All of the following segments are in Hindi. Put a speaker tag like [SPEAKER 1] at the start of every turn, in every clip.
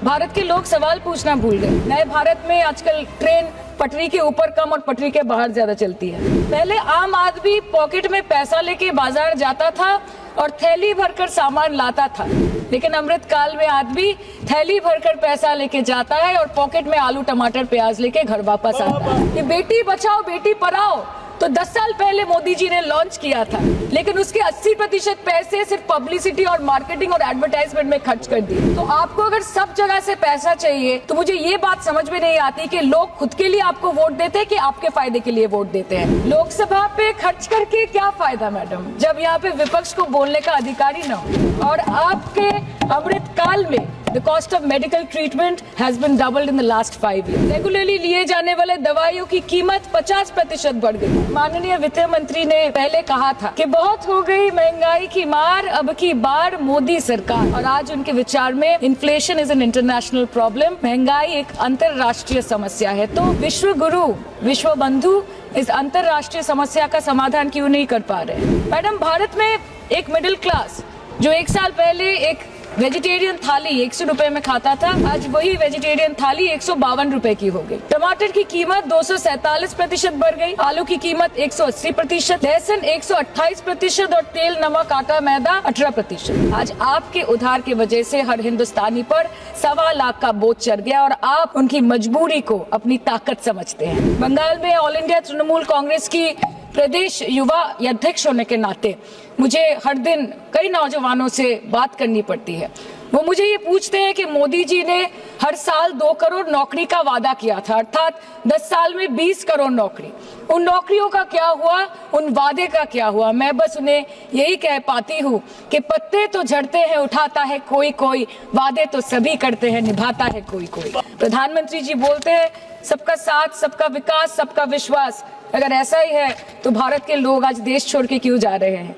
[SPEAKER 1] भारत के लोग सवाल पूछना भूल गए। नए भारत में आजकल ट्रेन पटरी के ऊपर कम और पटरी के बाहर ज्यादा चलती है। पहले आम आदमी पॉकेट में पैसा लेके बाजार जाता था और थैली भरकर सामान लाता था, लेकिन अमृत काल में आदमी थैली भरकर पैसा लेके जाता है और पॉकेट में आलू टमाटर प्याज लेके घर वापस आता है। ये बेटी बचाओ बेटी पढ़ाओ तो 10 साल पहले मोदी जी ने लॉन्च किया था, लेकिन उसके 80% पैसे सिर्फ पब्लिसिटी और मार्केटिंग और एडवर्टाइजमेंट में खर्च कर दिए। तो आपको अगर सब जगह से पैसा चाहिए तो मुझे ये बात समझ में नहीं आती कि लोग खुद के लिए आपको वोट देते हैं कि आपके फायदे के लिए वोट देते हैं। लोकसभा पे खर्च करके क्या फायदा मैडम, जब यहाँ पे विपक्ष को बोलने का अधिकार ही न हो। और आपके अमृत काल में The cost of medical treatment has been doubled in the last 5 years. Regularly लिए जाने वाले दवाइयों की कीमत 50% बढ़ गई। माननीय वित्त मंत्री ने पहले कहा था कि बहुत हो गई महंगाई की मार, अब की बार मोदी सरकार। और आज उनके विचार में inflation is an international problem, महंगाई एक अंतरराष्ट्रीय समस्या है। तो विश्व गुरु विश्व बंधु इस अंतरराष्ट्रीय समस्या का समाधान क्यों नहीं कर पा रहे? मैडम, भारत में एक मिडिल क्लास जो 1 साल पहले एक वेजिटेरियन थाली 100 रुपए में खाता था, आज वही वेजिटेरियन थाली 152 रुपए की हो गई। टमाटर की कीमत 247% बढ़ गई, आलू की कीमत 180%, लहसुन 128% और तेल नमक आटा मैदा 18%। आज आपके उधार की वजह से हर हिंदुस्तानी पर 1.25 लाख का बोझ चढ़ गया और आप उनकी मजबूरी को अपनी ताकत समझते हैं। बंगाल में ऑल इंडिया तृणमूल कांग्रेस की प्रदेश युवा अध्यक्ष होने के नाते मुझे हर दिन कई नौजवानों से बात करनी पड़ती है। वो मुझे ये पूछते हैं कि मोदी जी ने हर साल 2 करोड़ नौकरी का वादा किया था, अर्थात 10 साल में 20 करोड़ नौकरी। उन नौकरियों का क्या हुआ, उन वादे का क्या हुआ? मैं बस उन्हें यही कह पाती हूँ कि पत्ते तो झड़ते हैं उठाता है कोई कोई, वादे तो सभी करते हैं निभाता है कोई कोई। प्रधानमंत्री जी बोलते हैं सबका साथ सबका विकास सबका विश्वास। अगर ऐसा ही है तो भारत के लोग आज देश छोड़ के क्यों जा रहे हैं?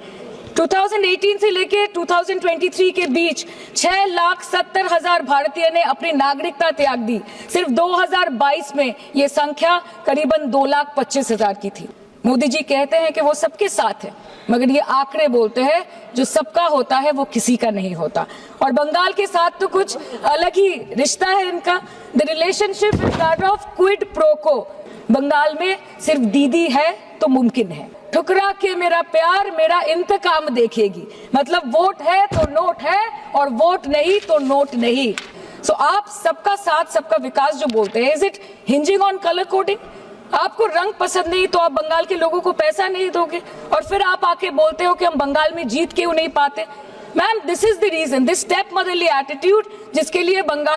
[SPEAKER 1] 2018 से लेके 2023 के बीच 6,70,000 भारतीय ने अपनी नागरिकता त्याग दी। सिर्फ 2022 में ये संख्या करीबन 2,25,000 की थी। मोदी जी कहते हैं कि वो सबके साथ है, मगर ये आंकड़े बोलते हैं जो सबका होता है वो किसी का नहीं होता। और बंगाल के साथ तो कुछ अलग ही रिश्ता है इनका। The relationship is that of quid pro को। बंगाल में सिर्फ दीदी है तो मुमकिन है, ठुकरा के मेरा प्यार मेरा इंतकाम देखेगी। मतलब वोट है तो नोट है और वोट नहीं तो नोट नहीं। सो आप सबका साथ सबका विकास जो बोलते हैं, is it hinging on colour coding? आपको रंग पसंद नहीं तो आप बंगाल के लोगों को पैसा नहीं दोगे और फिर आप आके बोलते हो कि हम बंगाल में जीत क्यों नहीं पाते? Ma'am, this is the reason, this step motherly attitude जिसके लिए बंगाल